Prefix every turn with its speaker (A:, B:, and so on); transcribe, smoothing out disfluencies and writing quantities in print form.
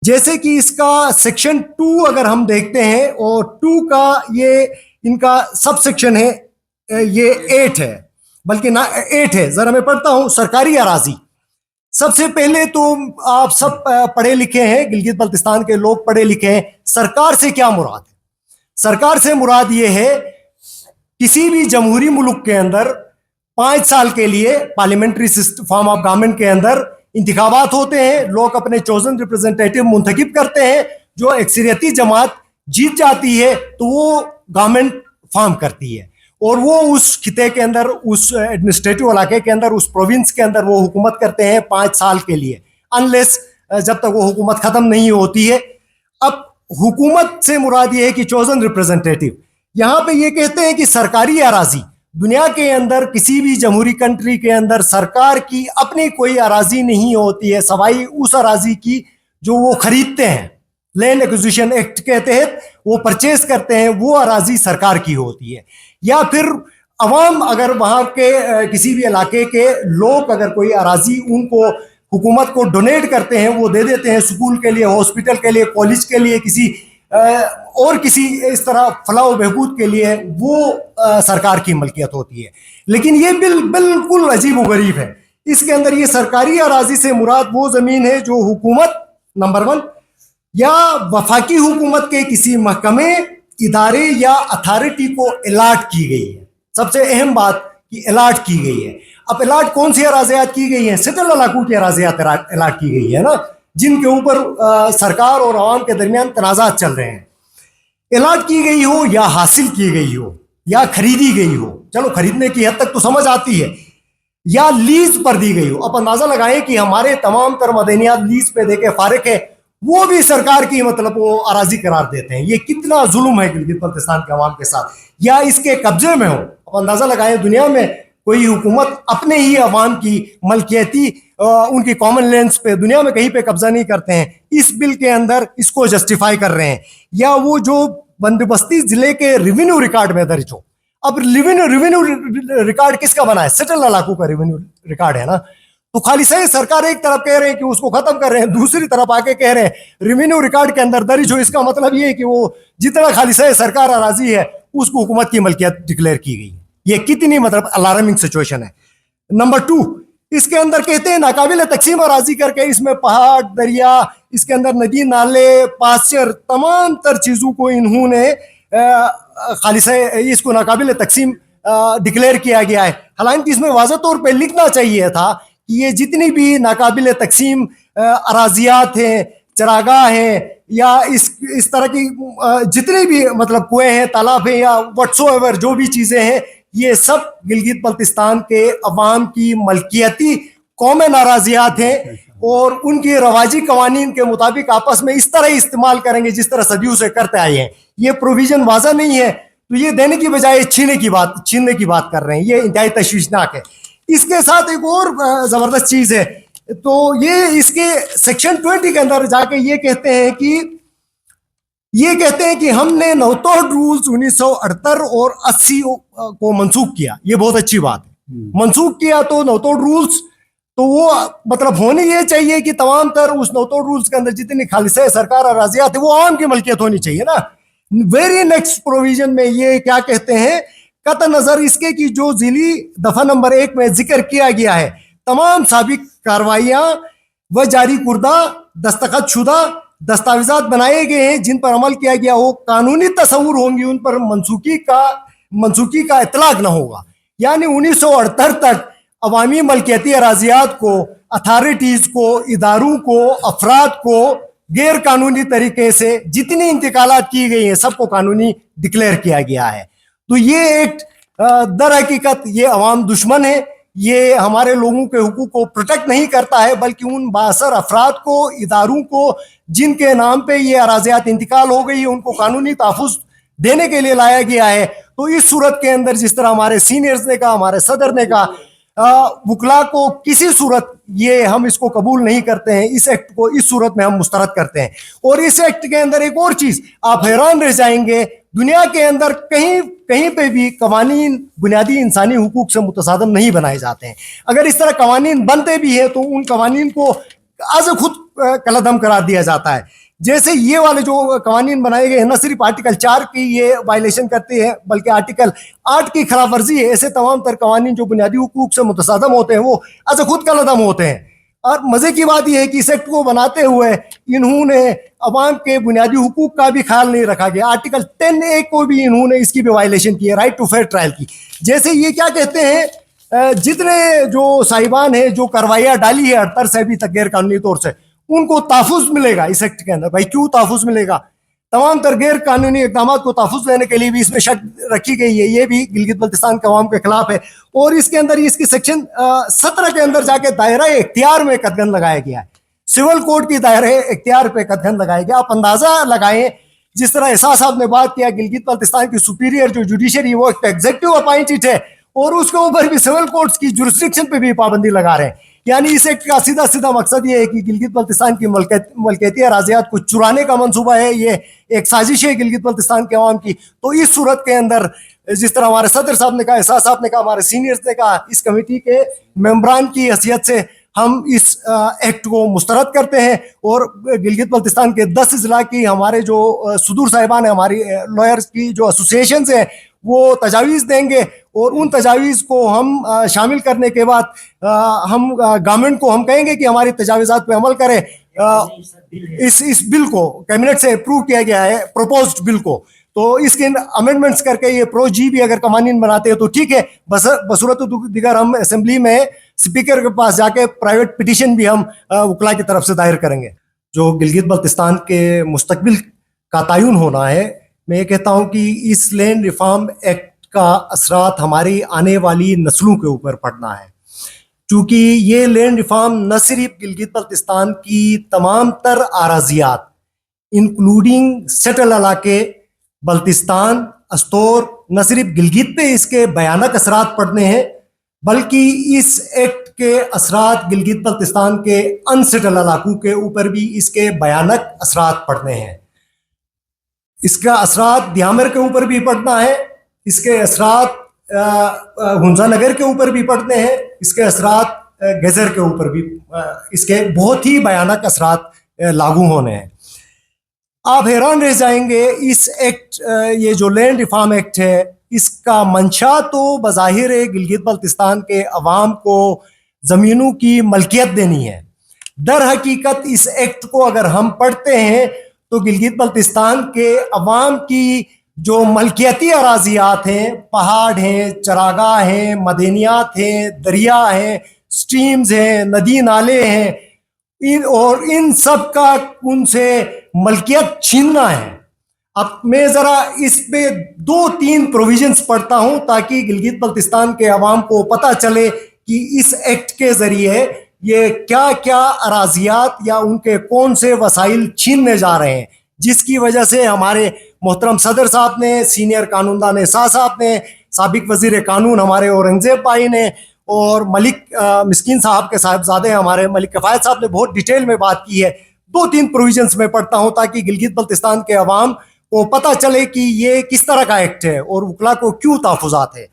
A: जैसे कि इसका सेक्शन 2 अगर हम देखते हैं, और 2 का ये इनका सब सेक्शन है, ये 8 है, बल्कि ना 8 है। जरा मैं पढ़ता हूं। सरकारी अराजी, सबसे पहले तो आप सब पढ़े लिखे हैं, गिलगित बल्तिस्तान के लोग पढ़े लिखे हैं। सरकार से क्या मुराद है? सरकार से मुराद ये है, किसी भी जमहूरी मुल्क के अंदर 5 साल के लिए पार्लियामेंट्री फॉर्म ऑफ गवर्नमेंट के अंदर इंतखाबात होते हैं, लोग अपने चोजन रिप्रेजेंटेटिव मुंतखब करते हैं। जो अक्सरियती जमात जीत जाती है तो वो गवर्नमेंट फॉर्म करती है, और वो उस खिते के अंदर, उस एडमिनिस्ट्रेटिव इलाके के अंदर, उस प्रोविंस के अंदर वो हुकूमत करते हैं 5 साल के लिए, अनलेस जब तक वो हुकूमत खत्म नहीं होती है। अब हुकूमत से मुराद ये है कि चोजन रिप्रेजेंटेटिव। यहां पे ये कहते हैं कि सरकारी अराजी, दुनिया के अंदर किसी भी जमहूरी कंट्री के अंदर सरकार की अपनी कोई अराजी नहीं होती है, सवाई उस अराजी की जो वो खरीदते हैं, लैंड एक्विजिशन एक्ट के तहत वो परचेज करते हैं, वो अराजी सरकार की होती है। या फिर अवाम, अगर वहां के किसी भी इलाके के लोग अगर कोई अराजी उनको हुकूमत को डोनेट करते हैं, वो दे देते हैं स्कूल के लिए, हॉस्पिटल के लिए, कॉलेज के लिए, किसी और किसी इस तरह फलाह बहबूद के लिए, वो सरकार की मलकियत होती है। लेकिन ये बिल्कुल अजीब व गरीब है। इसके अंदर ये सरकारी अराजी से मुराद वो जमीन है जो हुकूमत, नंबर 1, या वफाकी हुकूमत के किसी महकमे, इदारे या अथॉरिटी को अलाट की गई है। सबसे अहम बात कि अलाट की गई है। अब अलाट कौन सी अराजियात की गई हैं? सेटल इलाकों की अराजियात अलाट की गई है ना, जिनके ऊपर सरकार और आवाम के दरमियान तनाजात चल रहे हैं। अलाट की गई हो या हासिल की गई हो या खरीदी गई हो, चलो खरीदने की हद तक तो समझ आती है, या लीज पर दी गई हो। अब अंदाजा लगाएं कि हमारे तमाम तर मदनियात लीज पे देके फारिग है, वो भी सरकार की मतलब वो अराजी करार देते हैं। ये कितना जुल्म है गिलगित बल्तिस्तान के अवाम के साथ, या इसके कब्जे में हो। अब अंदाजा लगाएं, दुनिया में कोई हुकूमत अपने ही अवाम की मलकियती उनकी कॉमन लैंड्स पे दुनिया में कहीं पे कब्जा नहीं करते हैं। इस बिल के अंदर इसको जस्टिफाई कर रहे हैं। या वो जो बंदोबस्ती जिले के रेवेन्यू रिकॉर्ड में दर्ज हो। अब रेवेन्यू रिकॉर्ड किसका बना है? सेटल इलाकों का रेवेन्यू रिकॉर्ड है ना। तो खाली सही सरकार एक तरफ कह रहे हैं कि उसको खत्म कर रहे हैं, दूसरी तरफ आके कह रहे हैं रेवेन्यू रिकॉर्ड के अंदर दर्ज हो। इसका मतलब ये है कि वो जितना खाली सही सरकार अराजी है उसको हुकूमत की मलकियत डिक्लेयर की गई है। ये कितनी मतलब अलार्मिंग सिचुएशन है। नंबर 2, इसके अंदर कहते हैं नाकाबिल तकसीम अराजी करके, इसमें पहाड़, दरिया, इसके अंदर नदी, नाले, पास्चर, तमाम तर चीजों को इन्होंने खाली से इसको नाकाबिल तकसीम डिक्लेयर किया गया है। हालांकि इसमें वाज़ह तौर पे लिखना चाहिए था कि ये जितनी भी नाकाबिल तकसीम अराजियात हैं, चरागाह हैं, या इस तरह की जितने भी मतलब कुएं हैं, तालाब हैं, या व्हाट्सोएवर जो भी चीजें हैं, ये सब गिलगित बल्तिस्तान के अवाम की मलकियती कॉमन अराजियात हैं, और उनकी रवाजी कवानीन के मुताबिक आपस में इस तरह इस्तेमाल करेंगे जिस तरह सदियों से करते आए हैं। ये प्रोविजन वाज़ा नहीं है, तो ये देने की बजाय छीनने की बात कर रहे हैं। ये इंतहाई तशवीशनाक है। इसके साथ एक और जबरदस्त चीज है, तो ये इसके सेक्शन 20 के अंदर जाके ये कहते हैं कि हमने नौतोड़ रूल्स 1978 और 80 को मंसूख किया। ये बहुत अच्छी बात है, मंसूख किया तो नौतोड़ रूल्स, तो वो मतलब होनी ये चाहिए कि तमाम तर उस नौतोड़ रूल्स के अंदर जितनी खालिसा सरकार अराजियात है वो आवाम की मलकियत होनी चाहिए ना। वेरी नेक्स्ट प्रोविजन में ये क्या कहते हैं, कत नजर इसके कि जो जिली दफा नंबर 1 में जिक्र किया गया है, तमाम साबिक कार्रवाइयां व जारी कुर्दा दस्तखत शुदा दस्तावेजात बनाए गए हैं जिन पर अमल किया गया हो, कानूनी तस्वुर होंगी, उन पर मनसूखी का इतलाक न होगा। यानी 1978 तक अवामी मलकियती अराजियात को, अथॉरिटीज को, इदारों को, अफराद को गैर कानूनी तरीके से जितनी इंतकालात की गई हैं सबको कानूनी डिक्लेयर किया गया है। तो ये एक दर हकीकत ये अवाम दुश्मन है। ये हमारे लोगों के हुकूक को प्रोटेक्ट नहीं करता है, बल्कि उन बासर अफराद को, इदारों को जिनके नाम पे ये अराजियात इंतकाल हो गई है, उनको कानूनी तहफ़्फ़ुज़ देने के लिए लाया गया है। तो इस सूरत के अंदर जिस तरह हमारे सीनियर्स ने कहा, हमारे सदर ने कहा, वकला को किसी सूरत ये हम इसको कबूल नहीं करते हैं। इस एक्ट को इस सूरत में हम मुस्तरद करते हैं। और इस एक्ट के अंदर एक और चीज आप हैरान रह जाएंगे, दुनिया के अंदर कहीं पे भी कवानीन बुनियादी इंसानी हुकूक से मुतसादम नहीं बनाए जाते हैं। अगर इस तरह कवानीन बनते भी हैं तो उन कवानीन को आज खुद कलदम करार दिया जाता है। जैसे ये वाले जो कवानीन बनाए गए हैं न सिर्फ आर्टिकल 4 की ये वायलेशन करते हैं बल्कि आर्टिकल 8 की खिलाफ वर्जी है। ऐसे तमाम तर कवानीन जो बुनियादी हुकूक से मुतसादम होते हैं वो आज खुद कलदम होते हैं। और मजे की बात यह है कि इस एक्ट को बनाते हुए इन्होंने अवाम के बुनियादी हुकूक का भी ख्याल नहीं रखा गया। आर्टिकल 10A को भी इन्होंने इसकी भी वायलेशन की है, राइट टू फेयर ट्रायल की। जैसे ये क्या कहते हैं, जितने जो साहिबान हैं जो कार्रवाइयाँ डाली है 78 से अभी तक गैर कानूनी तौर से, उनको तहफुज मिलेगा इस एक्ट के अंदर। भाई क्यों तहफुज मिलेगा? तमाम तर गैर कानूनी इकदाम को तहफुज देने के लिए भी इसमें शर्त रखी गई है। ये भी गिलगित बल्तिस्तान के अवाम के खिलाफ है। और इसके अंदर इसकी सेक्शन 17 के अंदर जाके दायरा इख्तियार में कदगन लगाया गया है। सिविल कोड की दायरे इख्तियार पे कदगन लगाया गया। आप अंदाजा लगाएं, जिस तरह एहसास साहब ने बात किया, गिलगित बल्तिस्तान की सुपीरियर जो जुडिशरी वो एक एग्जीक्यूटिव अपॉइंटेड है और उसके ऊपर भी सिविल कोर्ट्स की जुरिस्डिक्शन पे भी पाबंदी लगा रहे हैं। यानी इस एक्ट का सीधा सीधा मकसद ये है कि गिलगित बल्तिस्तान की मलकियती अराजियात को चुराने का मंसूबा है। ये एक साजिश है गिलगित बल्तिस्तान के अवाम की। तो इस सूरत के अंदर जिस तरह हमारे सदर साहब ने कहा, एहसास साहब ने कहा, हमारे सीनियर्स ने कहा, इस कमेटी के मेंबरान की हैसियत से हम इस एक्ट को मुस्तरद करते हैं और गिलगित बल्तिस्तान के 10 अजला की हमारे जो सुदूर साहिबान है, हमारी लॉयर्स की जो एसोसिएशन है, वो तजावीज़ देंगे और उन तजावीज़ को हम शामिल करने के बाद हम गवर्नमेंट को हम कहेंगे कि हमारी तजावीज़ात पे अमल करें। इस बिल को कैबिनेट से अप्रूव किया गया है, प्रोपोज्ड बिल को। तो इसके अमेंडमेंट्स करके ये प्रो जी भी अगर कवानीन बनाते हैं तो ठीक है, बसूरत दिगर हम असेंबली में स्पीकर के पास जाके प्राइवेट पिटीशन भी हम वकला की तरफ से दायर करेंगे। जो गिलगित बल्तिस्तान के मुस्तकबिल का तयन होना है, मैं ये कहता हूँ कि इस लैंड रिफॉर्म एक्ट का असरात हमारी आने वाली नस्लों के ऊपर पड़ना है। क्योंकि ये लैंड रिफॉर्म न सिर्फ गिलगित बल्तिस्तान की तमाम तर आराजियात इंक्लूडिंग सेटल इलाके बल्तिस्तान अस्तोर, न सिर्फ गिलगित पे इसके भयानक असरात पड़ने हैं बल्कि इस एक्ट के असरात गिलगित बल्तिस्तान के अनसेटल इलाकों के ऊपर भी इसके भयानक असरात पड़ने हैं। इसका असरात दियामर के ऊपर भी पड़ना है, इसके असरात हुंजा नगर के ऊपर भी पड़ते हैं, इसके असरात गजर के ऊपर भी इसके बहुत ही भयानक असरात लागू होने हैं। आप हैरान रह जाएंगे, इस एक्ट ये जो लैंड रिफॉर्म एक्ट है, इसका मंशा तो बज़ाहिर गिलगित बल्तिस्तान के अवाम को ज़मीनों की मलकियत देनी है। दर हकीकत इस एक्ट को अगर हम पढ़ते हैं तो गिलगित बल्तिस्तान के अवाम की जो मलकियती अराजियात हैं, पहाड़ हैं, चरागाह हैं, मदनियात हैं, दरिया हैं, स्ट्रीम्स हैं, नदी नाले हैं, इन सब का उनसे मलकियत छीनना है। अब मैं ज़रा इस पे 2-3 प्रोविजंस पढ़ता हूँ ताकि गिलगित बल्तिस्तान के अवाम को पता चले कि इस एक्ट के ज़रिए ये क्या क्या अराजियात या उनके कौन से वसाइल छीनने जा रहे हैं, जिसकी वजह से हमारे मोहतरम सदर साहब ने, सीनियर कानूनदान एहसास साहब ने, साबिक वजीर कानून हमारे औरंगजेब भाई ने और मलिक मिस्कीन साहब के साहिबजादे हमारे मलिक किफ़ायत साहब ने बहुत डिटेल में बात की है। 2-3 प्रोविजंस में पढ़ता हूँ ताकि गिलगित बल्तिस्तान के अवाम को पता चले कि ये किस तरह का एक्ट है और वकला को क्यों तहफ़्फ़ुज़ात है।